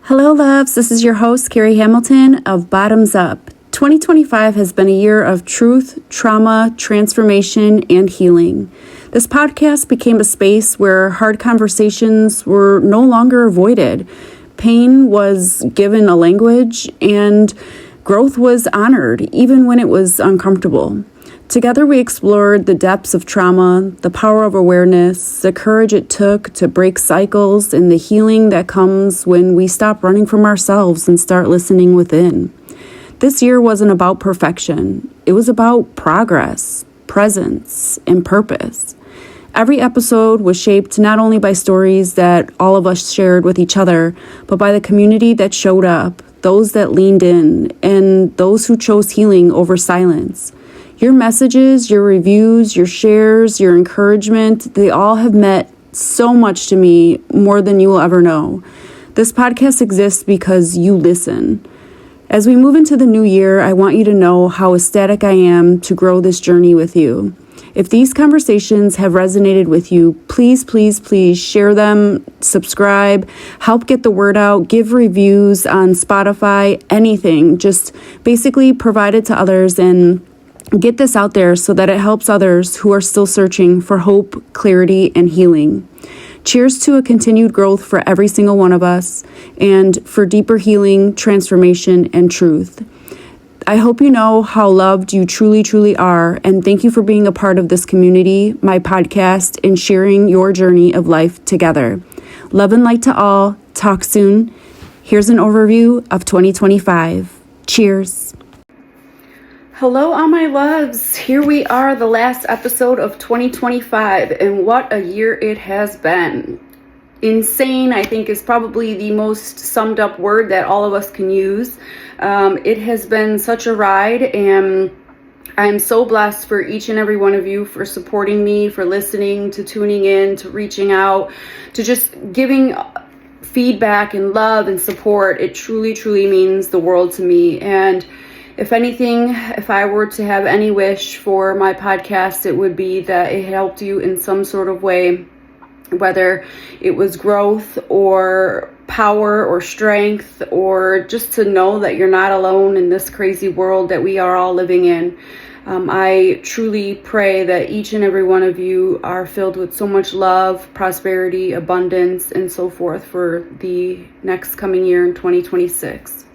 Hello, loves. This is your host, Carrie Hamilton of Bottoms Up. 2025 has been a year of truth, trauma, transformation, and healing. This podcast became a space where hard conversations were no longer avoided. Pain was given a language, and growth was honored, even when it was uncomfortable. Together, we explored the depths of trauma, the power of awareness, the courage it took to break cycles, and the healing that comes when we stop running from ourselves and start listening within. This year wasn't about perfection. It was about progress, presence, and purpose. Every episode was shaped not only by stories that all of us shared with each other, but by the community that showed up, those that leaned in, and those who chose healing over silence. Your messages, your reviews, your shares, your encouragement, they all have meant so much to me, more than you will ever know. This podcast exists because you listen. As we move into the new year, I want you to know how ecstatic I am to grow this journey with you. If these conversations have resonated with you, please, please, please share them, subscribe, help get the word out, give reviews on Spotify, anything. Just basically provide it to others and get this out there so that it helps others who are still searching for hope, clarity, and healing. Cheers to a continued growth for every single one of us and for deeper healing, transformation, and truth. I hope you know how loved you truly, truly are, and thank you for being a part of this community, my podcast, and sharing your journey of life together. Love and light to all. Talk soon. Here's an overview of 2025. Cheers. Hello, all my loves. Here we are, the last episode of 2025, and what a year it has been. Insane, I think, is probably the most summed up word that all of us can use. It has been such a ride, and I'm so blessed for each and every one of you for supporting me, for listening, to tuning in, to reaching out, to just giving feedback and love and support. It truly, truly means the world to me. And if anything, if I were to have any wish for my podcast, it would be that it helped you in some sort of way, whether it was growth or power or strength, or just to know that you're not alone in this crazy world that we are all living in. I truly pray that each and every one of you are filled with so much love, prosperity, abundance, and so forth for the next coming year in 2026.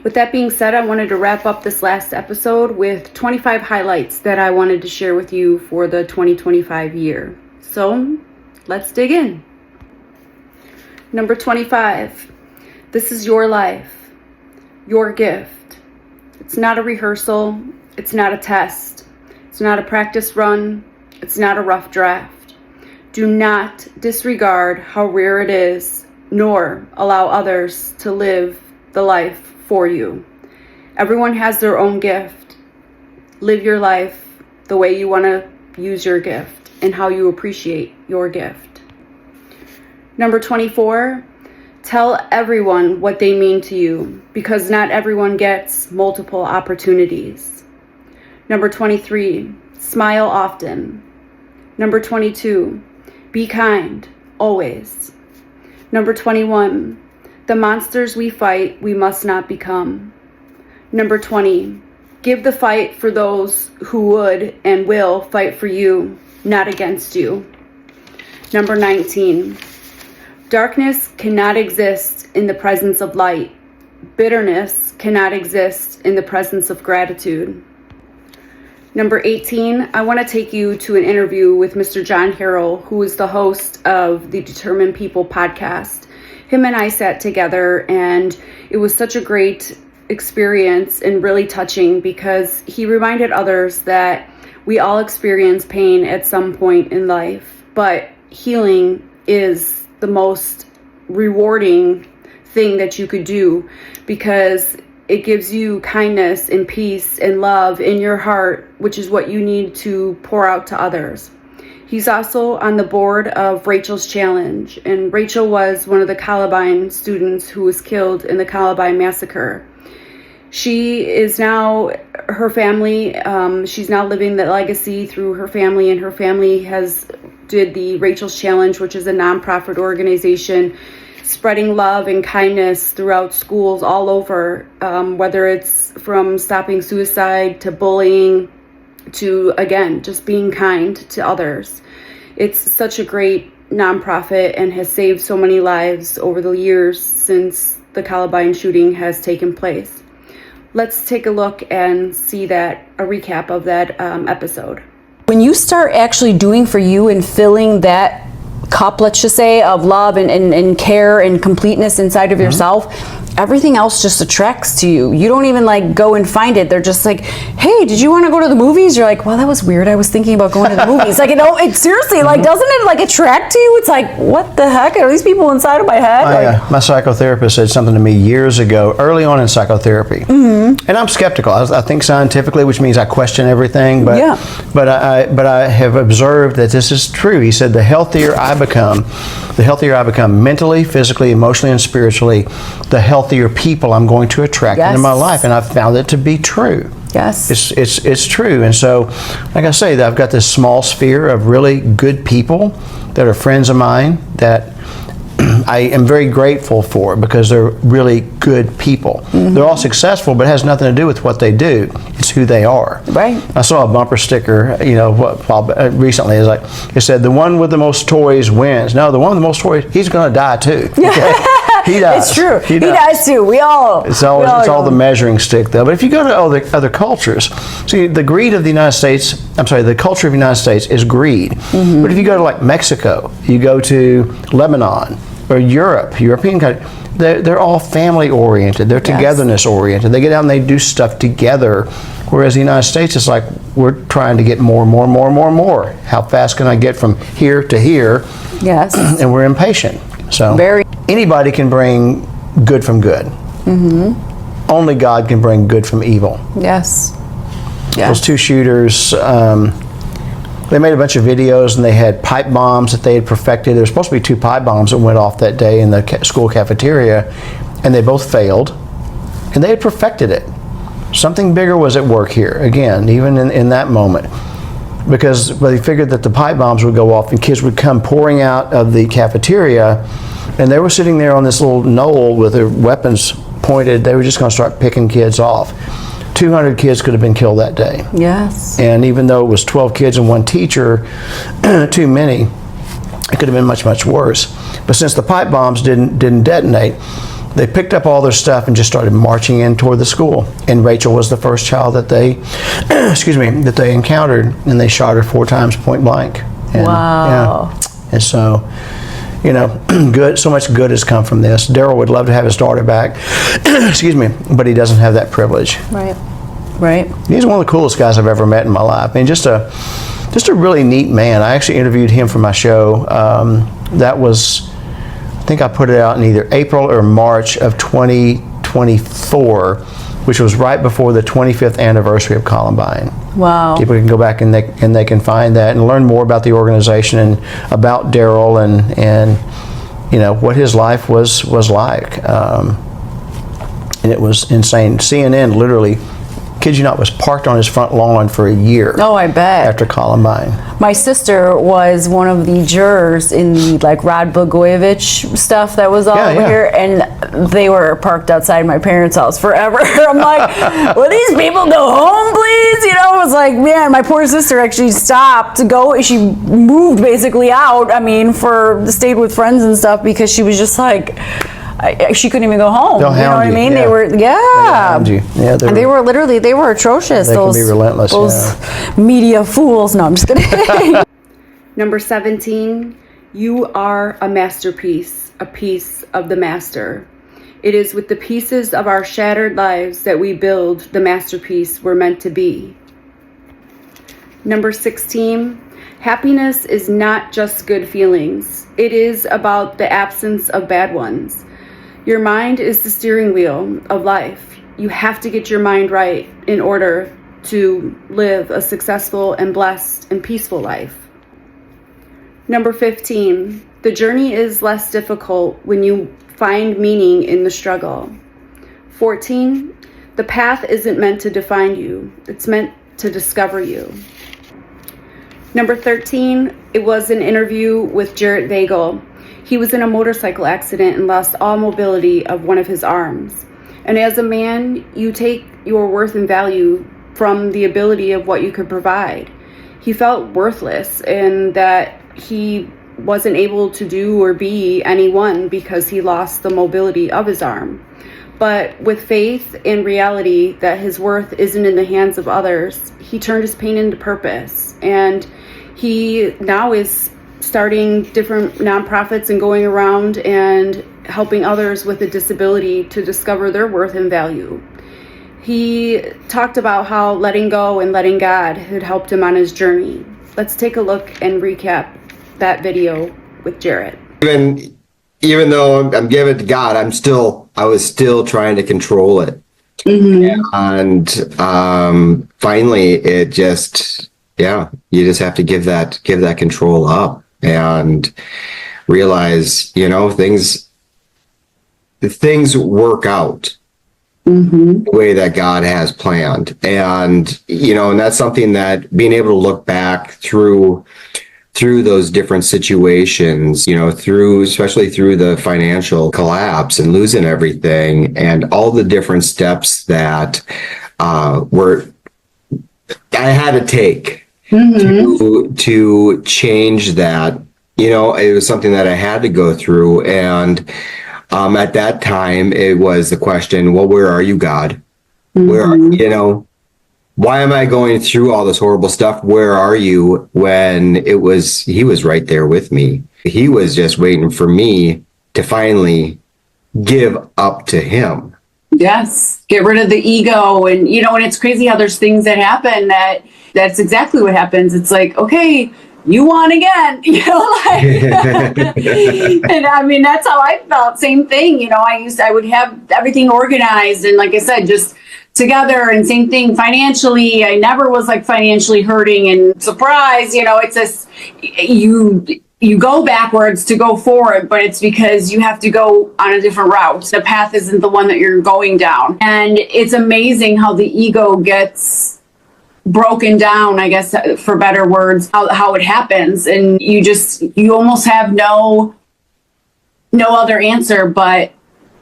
With that being said, I wanted to wrap up this last episode with 25 highlights that I wanted to share with you for the 2025 year. So let's dig in. Number 25, this is your life, your gift. It's not a rehearsal. It's not a test. It's not a practice run. It's not a rough draft. Do not disregard how rare it is, nor allow others to live the life for you. Everyone has their own gift. Live your life the way you want to use your gift and how you appreciate your gift. Number 24, tell everyone what they mean to you, because not everyone gets multiple opportunities. Number 23, smile often. Number 22, be kind, always. Number 21, the monsters we fight, we must not become. Number 20, give the fight for those who would and will fight for you, not against you. Number 19, darkness cannot exist in the presence of light. Bitterness cannot exist in the presence of gratitude. Number 18, I want to take you to an interview with Mr. John Harrell, who is the host of the Determined People podcast. Him and I sat together, and it was such a great experience and really touching, because he reminded others that we all experience pain at some point in life, but healing is the most rewarding thing that you could do, because it gives you kindness and peace and love in your heart, which is what you need to pour out to others. He's also on the board of Rachel's Challenge, and Rachel was one of the Columbine students who was killed in the Columbine massacre. She is now, her family, she's now living the legacy through her family, and her family did the Rachel's Challenge, which is a nonprofit organization spreading love and kindness throughout schools all over, whether it's from stopping suicide to bullying to, again, just being kind to others. It's such a great nonprofit and has saved so many lives over the years since the Columbine shooting has taken place. Let's take a look and see a recap of that episode. When you start actually doing for you and filling that cup, let's just say, of love and care and completeness inside of yourself, everything else just attracts to you. You don't even like go and find it. They're just like, hey, did you want to go to the movies? You're like, well, that was weird. I was thinking about going to the movies. Like, it seriously, like, doesn't it like attract to you? It's like, what the heck are these people inside of my head? My psychotherapist said something to me years ago, early on in psychotherapy. And I'm skeptical. I think scientifically, which means I question everything. But I have observed that this is true. He said, the healthier I become mentally, physically, emotionally, and spiritually, the healthier people I'm going to attract into my life. And I've found it to be true. Yes. It's true. And so, like I say, I've got this small sphere of really good people that are friends of mine that I am very grateful for because they're really good people. They're all successful, but it has nothing to do with what they do. It's who they are. Right. I saw a bumper sticker, recently. It said, "The one with the most toys wins." No, the one with the most toys, he's going to die too. Okay? He does. It's true. He dies too. We all. It's all the measuring stick, though. But if you go to other cultures, see, the greed of the United States. The culture of the United States is greed. But if you go to like Mexico, you go to Lebanon or European countries, they're all family oriented. They're togetherness oriented. They get out and they do stuff together. Whereas the United States is like, we're trying to get more. How fast can I get from here to here? Yes. And we're impatient. So anybody can bring good from good. Only God can bring good from evil. Yes. Those two shooters, they made a bunch of videos and they had pipe bombs that they had perfected. There were supposed to be 2 pipe bombs that went off that day in the school cafeteria, and they both failed. And they had perfected it. Something bigger was at work here, again, even in that moment. Because they figured that the pipe bombs would go off and kids would come pouring out of the cafeteria, and they were sitting there on this little knoll with their weapons pointed. They were just going to start picking kids off. 200 kids could have been killed that day. Yes. And even though it was 12 kids and 1 teacher, too many, it could have been much, much worse. But since the pipe bombs didn't detonate, they picked up all their stuff and just started marching in toward the school. And Rachel was the first child that they, that they encountered, and they shot her 4 times point blank. And, wow. Yeah. And so, so much good has come from this. Daryl would love to have his daughter back, but he doesn't have that privilege. Right. He's one of the coolest guys I've ever met in my life. I mean, just a really neat man. I actually interviewed him for my show. That was, I think I put it out in either April or March of 2024, which was right before the 25th anniversary of Columbine. Wow. People can go back and they can find that and learn more about the organization and about Daryl and what his life was like. And it was insane. CNN literally, kid you not, was parked on his front lawn for a year. Oh, I bet. After Columbine. My sister was one of the jurors in the Rod Blagojevich stuff that was all over here, and they were parked outside my parents' house forever. I'm like, will these people go home, please? It was like, man, my poor sister actually stopped to go. She moved basically out. Stayed with friends and stuff because she was just like, she couldn't even go home. They'll hound you know what I mean? Yeah. They were, They'll hound you. Yeah, they were atrocious. They can be relentless. Those media fools. No, I'm just kidding. Number 17, you are a masterpiece, a piece of the master. It is with the pieces of our shattered lives that we build the masterpiece we're meant to be. Number 16, happiness is not just good feelings. It is about the absence of bad ones. Your mind is the steering wheel of life. You have to get your mind right in order to live a successful and blessed and peaceful life. Number 15, the journey is less difficult when you find meaning in the struggle. 14, the path isn't meant to define you. It's meant to discover you. Number 13, it was an interview with Jarrett Vagel. He was in a motorcycle accident and lost all mobility of one of his arms. And as a man, you take your worth and value from the ability of what you could provide. He felt worthless and that he wasn't able to do or be anyone because he lost the mobility of his arm. But with faith and reality that his worth isn't in the hands of others, he turned his pain into purpose. And he now is starting different nonprofits and going around and helping others with a disability to discover their worth and value. He talked about how letting go and letting God had helped him on his journey. Let's take a look and recap that video with Jarrett. Even though I'm giving it to God, I was still trying to control it. And finally it just, you just have to give that control up and realize, things work out the way that God has planned. And, and that's something that being able to look back through those different situations, especially through the financial collapse and losing everything and all the different steps that I had to take to change that. It was something that I had to go through. And at that time, it was the question, well, where are you, God? Why am I going through all this horrible stuff? Where are you? When he was right there with me. He was just waiting for me to finally give up to him. Yes. Get rid of the ego. And, and it's crazy how there's things that happen that's exactly what happens. It's like, okay, you won again, and I mean, that's how I felt. Same thing. I would have everything organized. And like I said, just together, and same thing financially. I never was like financially hurting, and surprise, it's this, you go backwards to go forward, but it's because you have to go on a different route. The path isn't the one that you're going down. And it's amazing how the ego gets broken down, I guess, for better words, how it happens. And you almost have no other answer but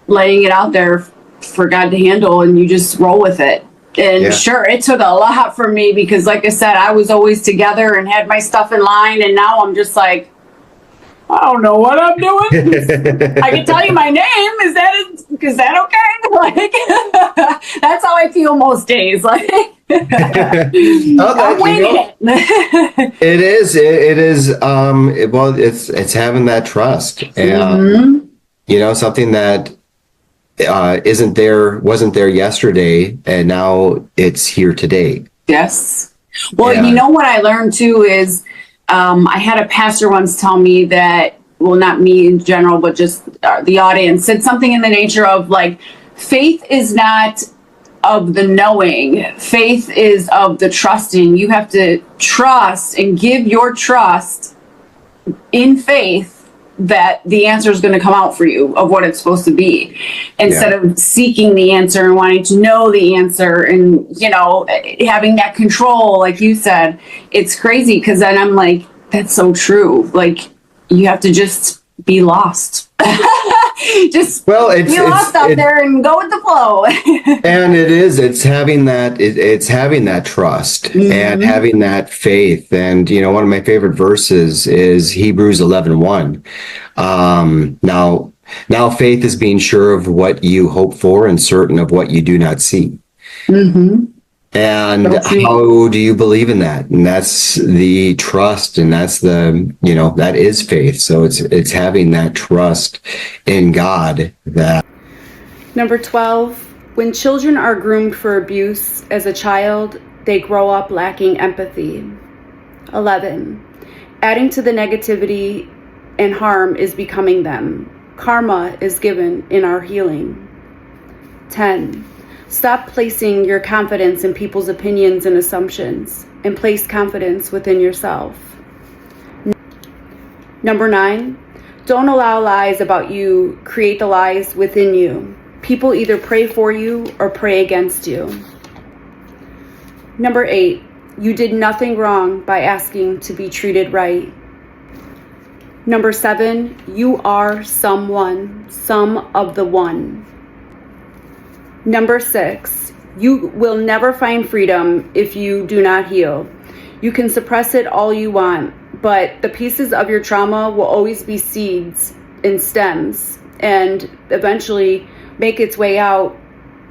letting it out there for God to handle, and you just roll with it. And sure, it took a lot for me because, like I said, I was always together and had my stuff in line, and now I'm just like, I don't know what I'm doing. I can tell you my name. Is that okay? Like, that's how I feel most days. Like, I'm winging it. It is. It's having that trust, and something that wasn't there yesterday, and now it's here today. Yes. Well, what I learned too is I had a pastor once tell me that, well, not me in general, but just the audience, said something in the nature of like, faith is not of the knowing, faith is of the trusting. You have to trust and give your trust in faith that the answer is going to come out for you of what it's supposed to be, instead of seeking the answer and wanting to know the answer and, having that control. Like you said, it's crazy because then I'm like, that's so true. Like, you have to just be lost. Just be lost out there and go with the flow. And it's having that trust and having that faith. And one of my favorite verses is Hebrews 11:1. Now faith is being sure of what you hope for and certain of what you do not see. And how do you believe in that? And that's the trust, and that's that is faith. So it's having that trust in God. That. Number 12, when children are groomed for abuse as a child, they grow up lacking empathy. 11, adding to the negativity and harm is becoming them. Karma is given in our healing. 10, stop placing your confidence in people's opinions and assumptions, and place confidence within yourself. Number 9, don't allow lies about you create the lies within you. People either pray for you or pray against you. Number 8, you did nothing wrong by asking to be treated right. Number 7, you are someone, some of the one. Number 6, you will never find freedom if you do not heal. You can suppress it all you want, but the pieces of your trauma will always be seeds and stems and eventually make its way out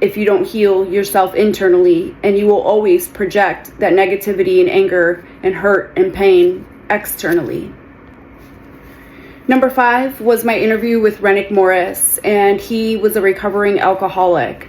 if you don't heal yourself internally, and you will always project that negativity and anger and hurt and pain externally. Number 5 was my interview with Rennick Morris, and he was a recovering alcoholic.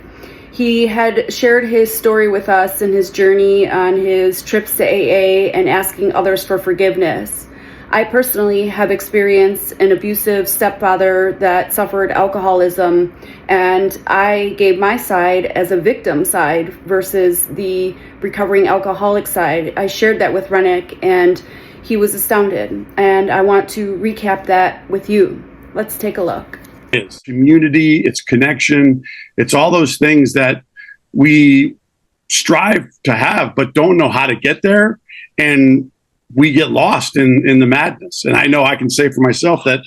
He had shared his story with us and his journey on his trips to AA and asking others for forgiveness. I personally have experienced an abusive stepfather that suffered alcoholism, and I gave my side as a victim side versus the recovering alcoholic side. I shared that with Rennick, and he was astounded, and I want to recap that with you. Let's take a look. It's community, it's connection, it's all those things that we strive to have, but don't know how to get there. And we get lost in the madness. And I know I can say for myself that,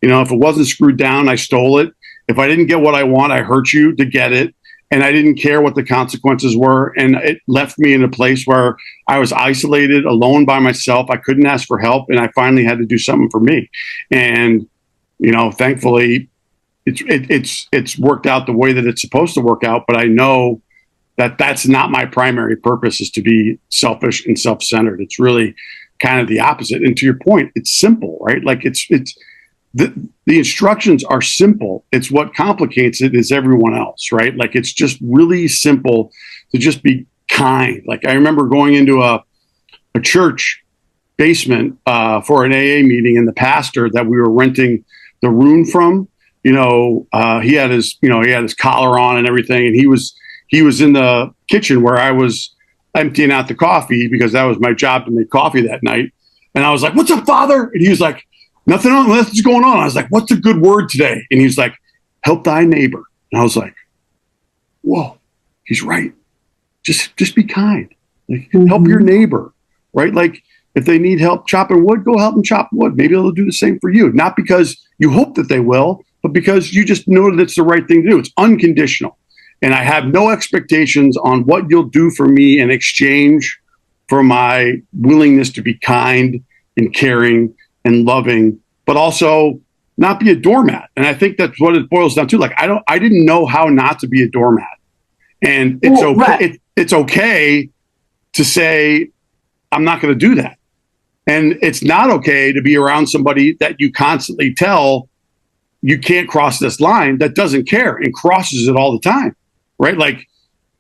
if it wasn't screwed down, I stole it. If I didn't get what I want, I hurt you to get it. And I didn't care what the consequences were. And it left me in a place where I was isolated, alone by myself. I couldn't ask for help. And I finally had to do something for me. And, thankfully, it's worked out the way that it's supposed to work out. But I know that that's not my primary purpose, is to be selfish and self-centered. It's really kind of the opposite. And to your point, it's simple, right? Like it's the instructions are simple. It's what complicates it is everyone else, right? Like it's just really simple to just be kind. Like I remember going into a church basement for an AA meeting, and the pastor that we were renting the room from, he had his collar on and everything, and he was in the kitchen where I was emptying out the coffee because that was my job to make coffee that night. And I was like, "What's up, Father?" And he was like, Nothing's going on. I was like, "What's a good word today?" And he's like, "Help thy neighbor." And I was like, "Whoa, he's right. Just be kind. Like, help your neighbor, right? Like if they need help chopping wood, go help them chop wood. Maybe they'll do the same for you. Not because you hope that they will, but because you just know that it's the right thing to do. It's unconditional. And I have no expectations on what you'll do for me in exchange for my willingness to be kind and caring and loving, but also not be a doormat. And I think that's what it boils down to. Like, I didn't know how not to be a doormat. And it's okay. Right. It's okay to say, I'm not going to do that. And it's not okay to be around somebody that you constantly tell you can't cross this line, that doesn't care and crosses it all the time. Right? Like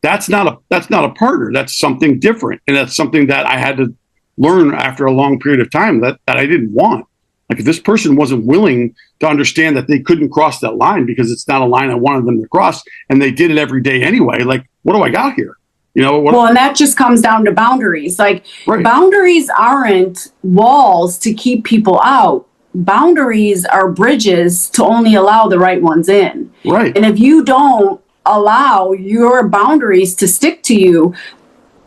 that's not a partner. That's something different. And that's something that I had to learn after a long period of time that I didn't want. Like if this person wasn't willing to understand that they couldn't cross that line because it's not a line I wanted them to cross, and they did it every day anyway, like what do I got here? And that just comes down to boundaries. Like right. Boundaries aren't walls to keep people out. Boundaries are bridges to only allow the right ones in. Right. And if you don't allow your boundaries to stick to you,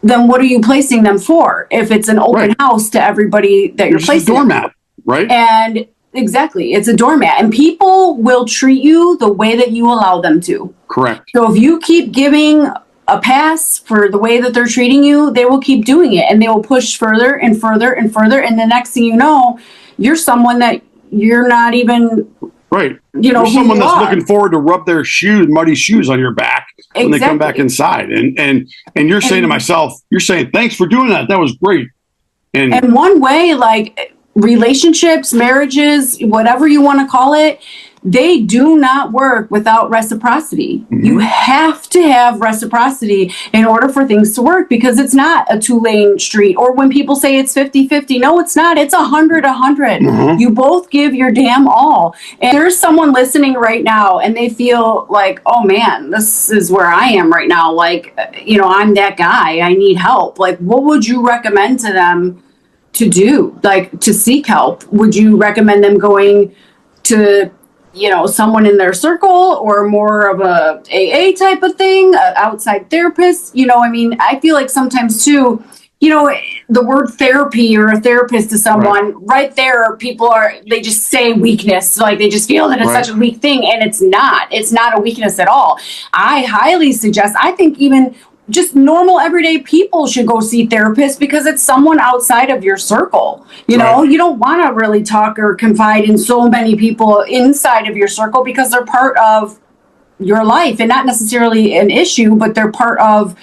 then what are you placing them for? If it's an open house to everybody that you're placing, a doormat, right? And exactly, it's a doormat, and people will treat you the way that you allow them to. Correct. So if you keep giving a pass for the way that they're treating you, they will keep doing it, and they will push further and further and further, and the next thing you know, you're someone that you're not even. Right. You're someone that's looking forward to rub their muddy shoes on your back when they come back inside. And you're saying to myself, thanks for doing that. That was great. And one way, like relationships, marriages, whatever you want to call it, they do not work without reciprocity. Mm-hmm. You have to have reciprocity in order for things to work, because it's not a 2-lane street. Or when people say it's 50-50, no, it's not. It's 100-100. Mm-hmm. You both give your damn all. And there's someone listening right now and they feel like, oh man, this is where I am right now. Like, I'm that guy. I need help. Like, what would you recommend to them to do? Like, to seek help? Would you recommend them going to someone in their circle, or more of a AA type of thing, outside therapist? I feel like sometimes too, you know, the word therapy or a therapist to someone, right there, they just say weakness. Like they just feel that it's such a weak thing, and it's not. It's not a weakness at all. I highly suggest, I think even just normal everyday people should go see therapists because it's someone outside of your circle. You know, you don't want to really talk or confide in so many people inside of your circle because they're part of your life and not necessarily an issue, but they're part of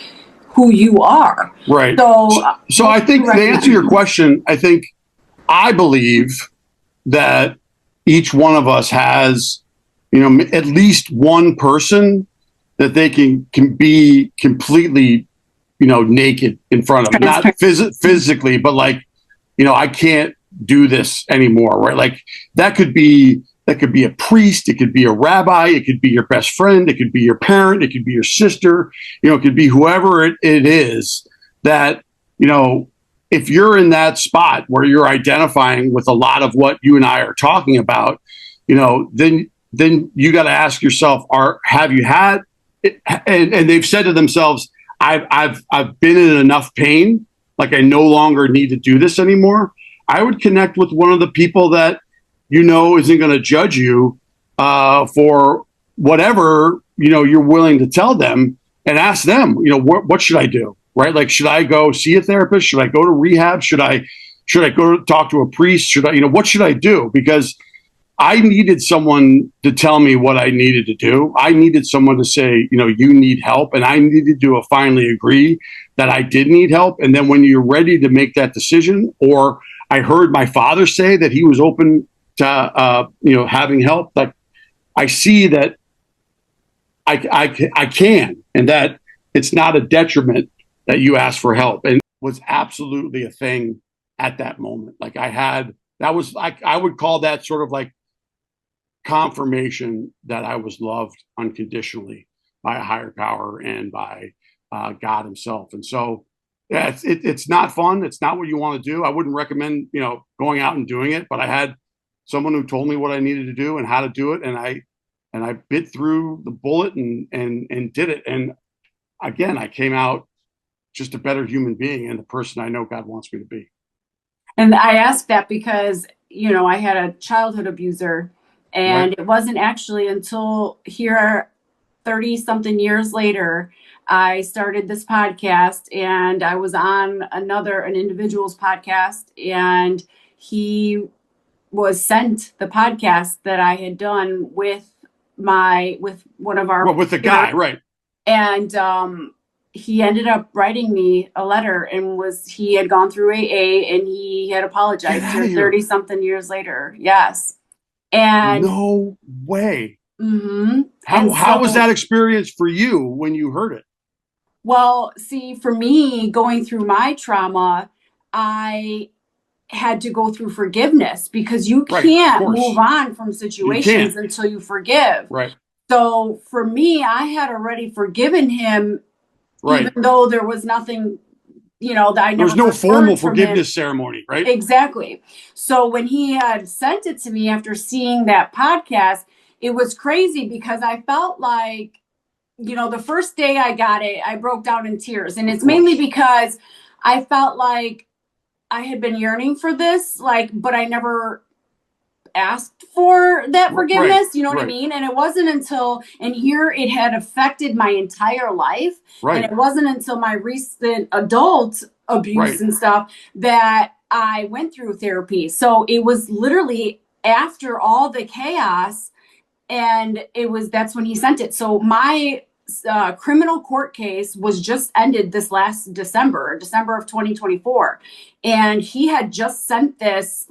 who you are. Right. So I think to answer your question, I believe that each one of us has, at least one person that they can be completely, naked in front of, not physically, but like, I can't do this anymore. Right. Like that could be a priest. It could be a rabbi. It could be your best friend. It could be your parent. It could be your sister. It could be whoever it is that, if you're in that spot where you're identifying with a lot of what you and I are talking about, then you got to ask yourself, have you had it? And they've said to themselves, I've been in enough pain. Like I no longer need to do this anymore. I would connect with one of the people that, isn't going to judge you for whatever, you're willing to tell them, and ask them, what should I do? Right? Like, should I go see a therapist? Should I go to rehab? Should I go to talk to a priest? Should I, what should I do? Because I needed someone to tell me what I needed to do. I needed someone to say, you need help. And I needed to finally agree that I did need help. And then when you're ready to make that decision, or I heard my father say that he was open to, having help, like I see that I can, and that it's not a detriment that you ask for help. And it was absolutely a thing at that moment. Like I would call that sort of like confirmation that I was loved unconditionally by a higher power and by God himself. And so, yeah, it's not fun. It's not what you want to do. I wouldn't recommend, going out and doing it, but I had someone who told me what I needed to do and how to do it. And I bit through the bullet and did it. And again, I came out just a better human being and the person I know God wants me to be. And I asked that because, I had a childhood abuser, and it wasn't actually until here 30 something years later, I started this podcast, and I was on an individual's podcast, and he was sent the podcast that I had done with one of our, with the guy, right. And, he ended up writing me a letter, and he had gone through AA, and he had apologized to 30 something years later. Yes. And no way. Mm-hmm. How was that experience for you when you heard it? Well, see, for me, going through my trauma, I had to go through forgiveness, because you can't move on from situations until you forgive. Right. So for me, I had already forgiven him, even though there was nothing, that I never. There was no formal forgiveness ceremony, right? Exactly. So when he had sent it to me after seeing that podcast, it was crazy, because I felt like, the first day I got it, I broke down in tears. And it's mainly because I felt like I had been yearning for this, but I never asked for that forgiveness. You know what I mean? And it wasn't until, and here it had affected my entire life. And it wasn't until my recent adult abuse and stuff that I went through therapy. So it was literally after all the chaos, and that's when he sent it. So my criminal court case was just ended this last December of 2024. And he had just sent this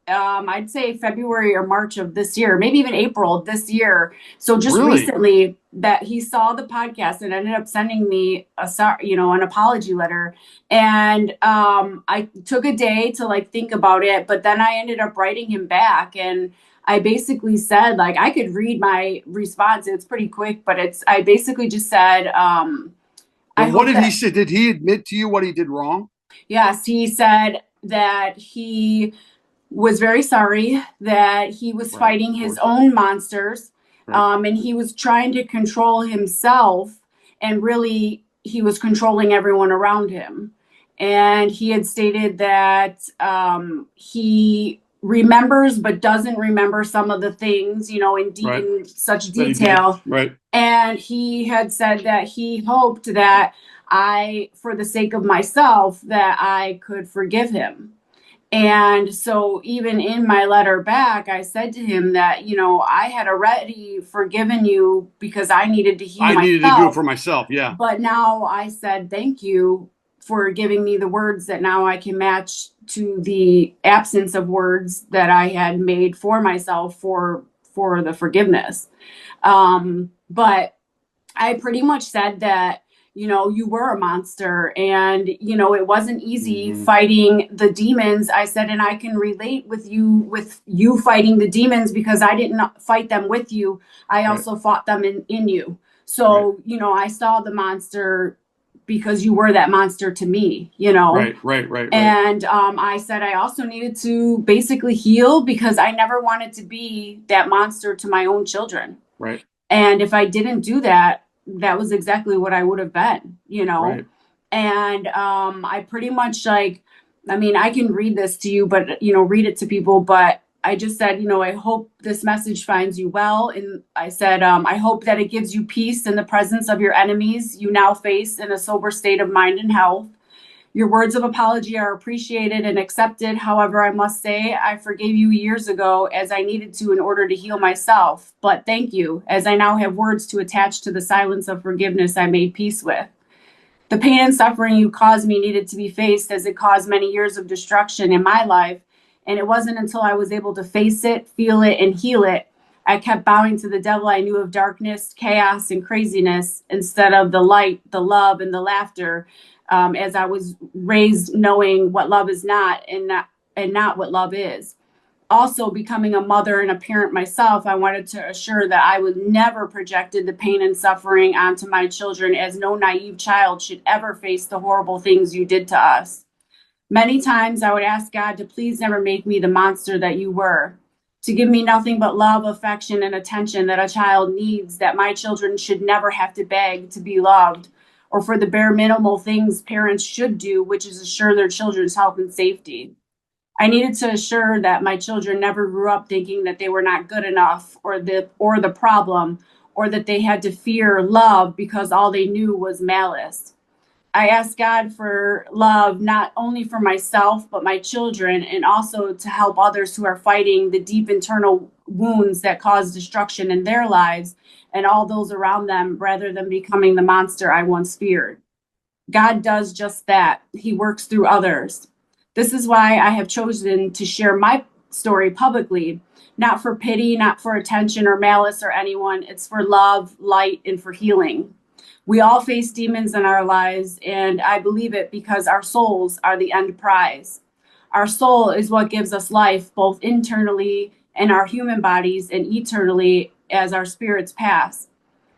I'd say February or March of this year, maybe even April of this year. So just recently that he saw the podcast and ended up sending me an apology letter. And I took a day to think about it, but then I ended up writing him back, and I basically said, I could read my response. It's pretty quick, but I basically just said, what did he say? Did he admit to you what he did wrong? Yes, he said that he was very sorry, that he was fighting his own monsters, and he was trying to control himself, and really he was controlling everyone around him. And he had stated that he remembers but doesn't remember some of the things, you know, Right. in such That he did. detail. Right. And he had said that he hoped that I, for the sake of myself, that I could forgive him. And so even in my letter back, I said to him that, you know, I had already forgiven you because I needed to heal I myself. needed to do it for myself. Yeah. But now I said, thank you for giving me the words that now I can match to the absence of words that I had made for myself for the forgiveness. But I pretty much said that, you know, you were a monster and, you know, it wasn't easy fighting the demons. I said, and I can relate with you fighting the demons because I didn't fight them with you. I also fought them in you. So, you know, I saw the monster because you were that monster to me, you know? Right. And I said I also needed to basically heal because I never wanted to be that monster to my own children. Right. And if I didn't do that, that was exactly what I would have been, you know? Right. And I pretty much I can read this to you, but, you know, read it to people. But I just said, you know, I hope this message finds you well. And I said, I hope that it gives you peace in the presence of your enemies you now face in a sober state of mind and health. Your words of apology are appreciated and accepted. However, I must say I forgave you years ago as I needed to in order to heal myself. But thank you, as I now have words to attach to the silence of forgiveness I made peace with. The pain and suffering you caused me needed to be faced as it caused many years of destruction in my life. And it wasn't until I was able to face it, feel it, and heal it, I kept bowing to the devil I knew of darkness, chaos, and craziness instead of the light, the love, and the laughter. As I was raised knowing what love is not and not what love is. Also, becoming a mother and a parent myself, I wanted to assure that I would never projected the pain and suffering onto my children, as no naive child should ever face the horrible things you did to us. Many times I would ask God to please never make me the monster that you were, to give me nothing but love, affection, and attention that a child needs, that my children should never have to beg to be loved, or for the bare minimal things parents should do, which is assure their children's health and safety. I needed to assure that my children never grew up thinking that they were not good enough or the problem, or that they had to fear love because all they knew was malice. I asked God for love, not only for myself, but my children, and also to help others who are fighting the deep internal wounds that cause destruction in their lives and all those around them, rather than becoming the monster I once feared. God does just that. He works through others. This is why I have chosen to share my story publicly, not for pity, not for attention or malice or anyone. It's for love, light, and for healing. We all face demons in our lives, and I believe it because our souls are the end prize. Our soul is what gives us life, both internally in our human bodies and eternally as our spirits pass.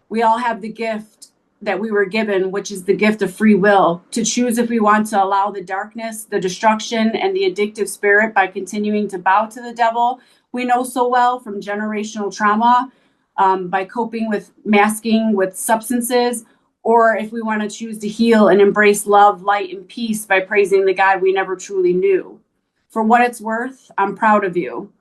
We all have the gift that we were given, which is the gift of free will, to choose if we want to allow the darkness, the destruction, and the addictive spirit by continuing to bow to the devil we know so well from generational trauma, by coping with masking with substances, or if we want to choose to heal and embrace love, light, and peace by praising the God we never truly knew. For what it's worth, I'm proud of you.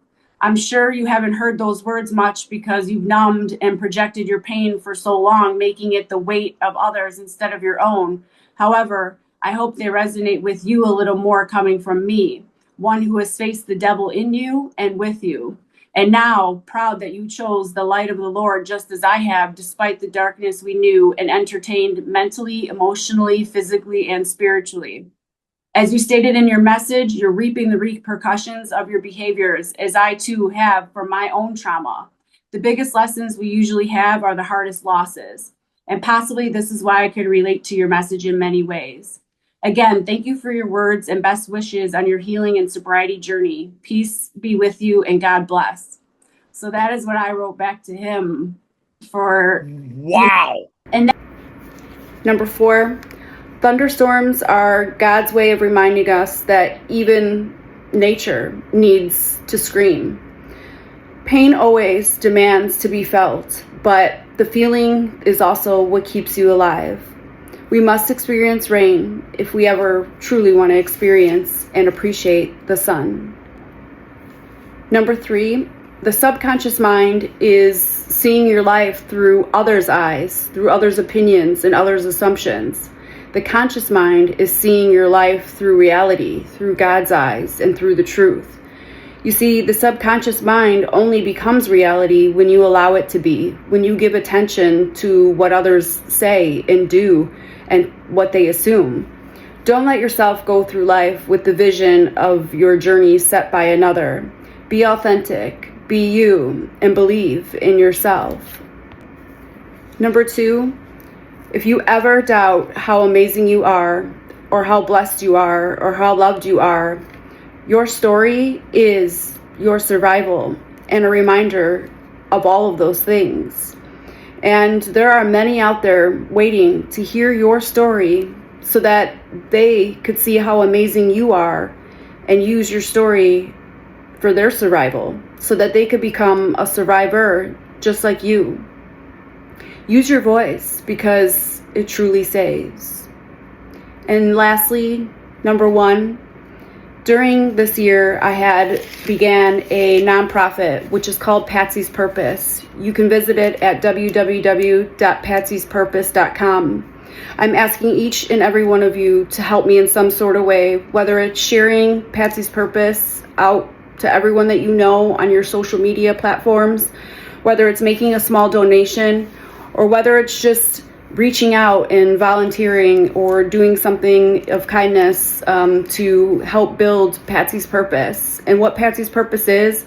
I'm sure you haven't heard those words much because you've numbed and projected your pain for so long, making it the weight of others instead of your own. However, I hope they resonate with you a little more coming from me, one who has faced the devil in you and with you. And now, proud that you chose the light of the Lord just as I have, despite the darkness we knew and entertained mentally, emotionally, physically, and spiritually. As you stated in your message, you're reaping the repercussions of your behaviors, as I too have from my own trauma. The biggest lessons we usually have are the hardest losses. And possibly this is why I could relate to your message in many ways. Again, thank you for your words and best wishes on your healing and sobriety journey. Peace be with you and God bless. So that is what I wrote back to him for. Wow. And number 4, thunderstorms are God's way of reminding us that even nature needs to scream. Pain always demands to be felt, but the feeling is also what keeps you alive. We must experience rain if we ever truly want to experience and appreciate the sun. Number 3, the subconscious mind is seeing your life through others' eyes, through others' opinions and others' assumptions. The conscious mind is seeing your life through reality, through God's eyes, and through the truth. You see, the subconscious mind only becomes reality when you allow it to be, when you give attention to what others say and do and what they assume. Don't let yourself go through life with the vision of your journey set by another. Be authentic, be you, and believe in yourself. Number 2, if you ever doubt how amazing you are, or how blessed you are, or how loved you are, your story is your survival and a reminder of all of those things. And there are many out there waiting to hear your story so that they could see how amazing you are and use your story for their survival so that they could become a survivor just like you. Use your voice because it truly saves. And lastly, number 1, during this year, I had began a nonprofit, which is called Patsy's Purpose. You can visit it at www.patsyspurpose.com. I'm asking each and every one of you to help me in some sort of way, whether it's sharing Patsy's Purpose out to everyone that you know on your social media platforms, whether it's making a small donation, or whether it's just reaching out and volunteering or doing something of kindness to help build Patsy's Purpose. And what Patsy's Purpose is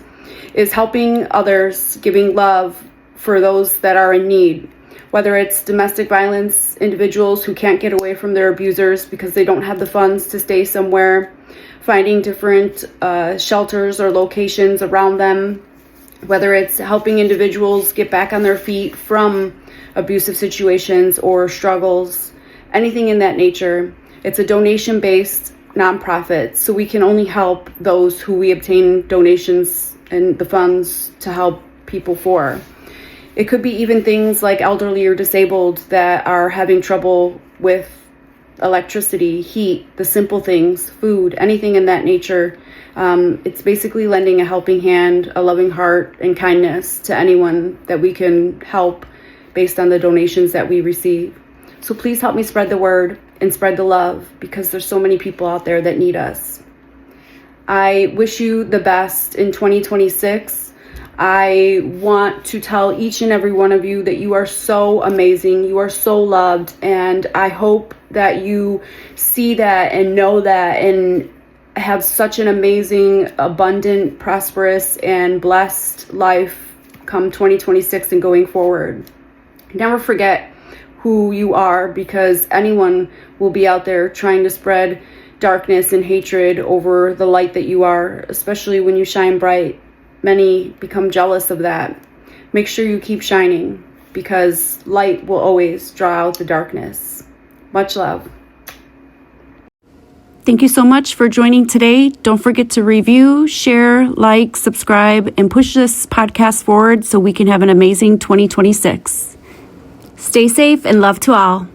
helping others, giving love for those that are in need, whether it's domestic violence individuals who can't get away from their abusers because they don't have the funds to stay somewhere, finding different shelters or locations around them, whether it's helping individuals get back on their feet from abusive situations or struggles, anything in that nature. It's a donation-based nonprofit, so we can only help those who we obtain donations and the funds to help people for. It could be even things like elderly or disabled that are having trouble with electricity, heat, the simple things, food, anything in that nature. It's basically lending a helping hand, a loving heart, and kindness to anyone that we can help based on the donations that we receive. So please help me spread the word and spread the love because there's so many people out there that need us. I wish you the best in 2026. I want to tell each and every one of you that you are so amazing. You are so loved. And I hope that you see that and know that and have such an amazing, abundant, prosperous, and blessed life come 2026 and going forward. Never forget who you are because anyone will be out there trying to spread darkness and hatred over the light that you are, especially when you shine bright. Many become jealous of that. Make sure you keep shining because light will always draw out the darkness. Much love. Thank you so much for joining today. Don't forget to review, share, like, subscribe, and push this podcast forward so we can have an amazing 2026. Stay safe and love to all.